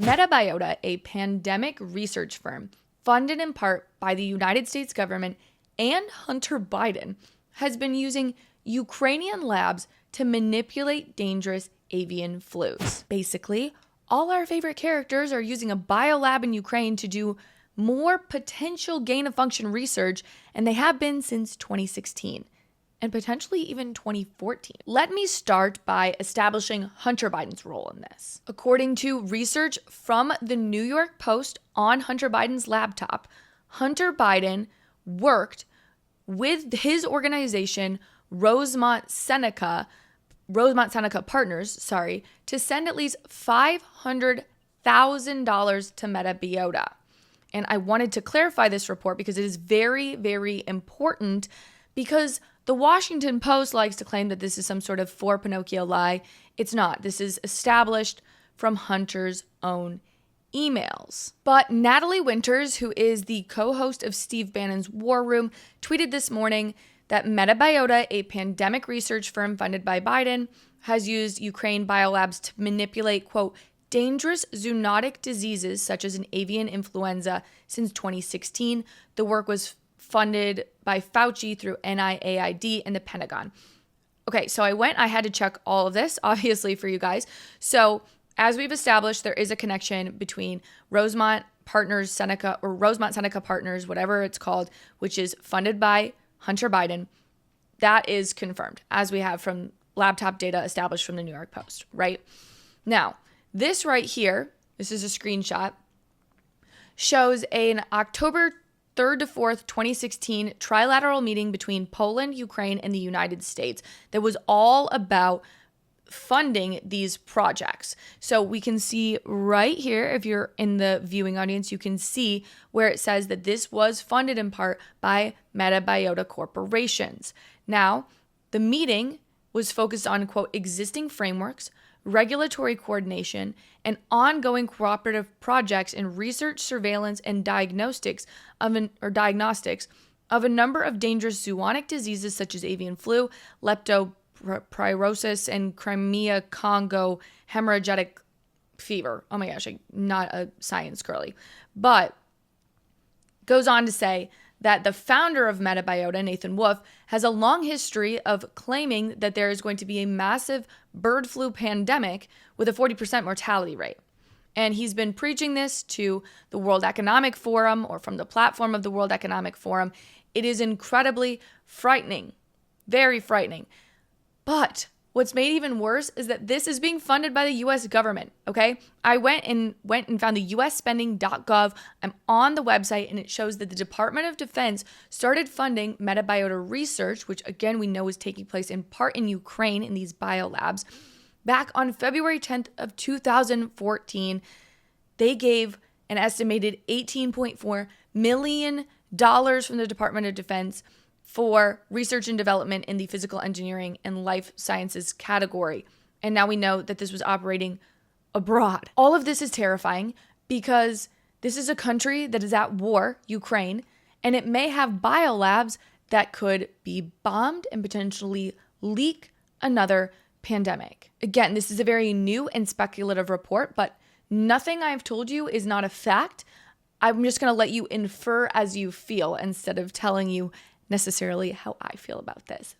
MetaBiota, a pandemic research firm funded in part by the United States government and Hunter Biden, has been using Ukrainian labs to manipulate dangerous avian flus. Basically, all our favorite characters are using a biolab in Ukraine to do more potential gain-of-function research, and they have been since 2016. And potentially even 2014. Let me start by establishing Hunter Biden's role in this. According to research from the New York Post on Hunter Biden's laptop, Hunter Biden worked with his organization, Rosemont Seneca Partners, to send at least $500,000 to MetaBiota. And I wanted to clarify this report because it is very, very important, because the Washington Post likes to claim that this is some sort of for Pinocchio lie. It's not. This is established from Hunter's own emails. But Natalie Winters, who is the co-host of Steve Bannon's War Room, tweeted this morning that MetaBiota, a pandemic research firm funded by Biden, has used Ukraine BioLabs to manipulate, quote, dangerous zoonotic diseases such as an avian influenza since 2016. The work was funded by Fauci through NIAID and the Pentagon. Okay, so I had to check all of this, obviously, for you guys. So as we've established, there is a connection between Rosemont Seneca Partners, whatever it's called, which is funded by Hunter Biden. That is confirmed, as we have from laptop data established from the New York Post, right? Now, this right here, this is a screenshot, shows an October 3rd to 4th, 2016 trilateral meeting between Poland, Ukraine, and the United States that was all about funding these projects. So we can see right here, if you're in the viewing audience, you can see where it says that this was funded in part by MetaBiota corporations. Now, the meeting was focused on, quote, existing frameworks, regulatory coordination, and ongoing cooperative projects in research, surveillance, and diagnostics of a number of dangerous zoonotic diseases such as avian flu, leptospirosis, and Crimea Congo hemorrhagic fever. Oh my gosh, I'm not a science girly. But goes on to say that the founder of MetaBiota, Nathan Wolf, has a long history of claiming that there is going to be a massive bird flu pandemic with a 40% mortality rate. And he's been preaching this to the World Economic Forum, or from the platform of the World Economic Forum. It is incredibly frightening, very frightening. But what's made even worse is that this is being funded by the U.S. government, okay? I went and found the usspending.gov. I'm on the website, and it shows that the Department of Defense started funding MetaBiota research, which again we know is taking place in part in Ukraine in these biolabs. Back on February 10th of 2014, they gave an estimated $18.4 million from the Department of Defense for research and development in the physical engineering and life sciences category. And now we know that this was operating abroad. All of this is terrifying because this is a country that is at war, Ukraine, and it may have biolabs that could be bombed and potentially leak another pandemic. Again, this is a very new and speculative report, but nothing I've told you is not a fact. I'm just going to let you infer as you feel instead of telling you necessarily how I feel about this.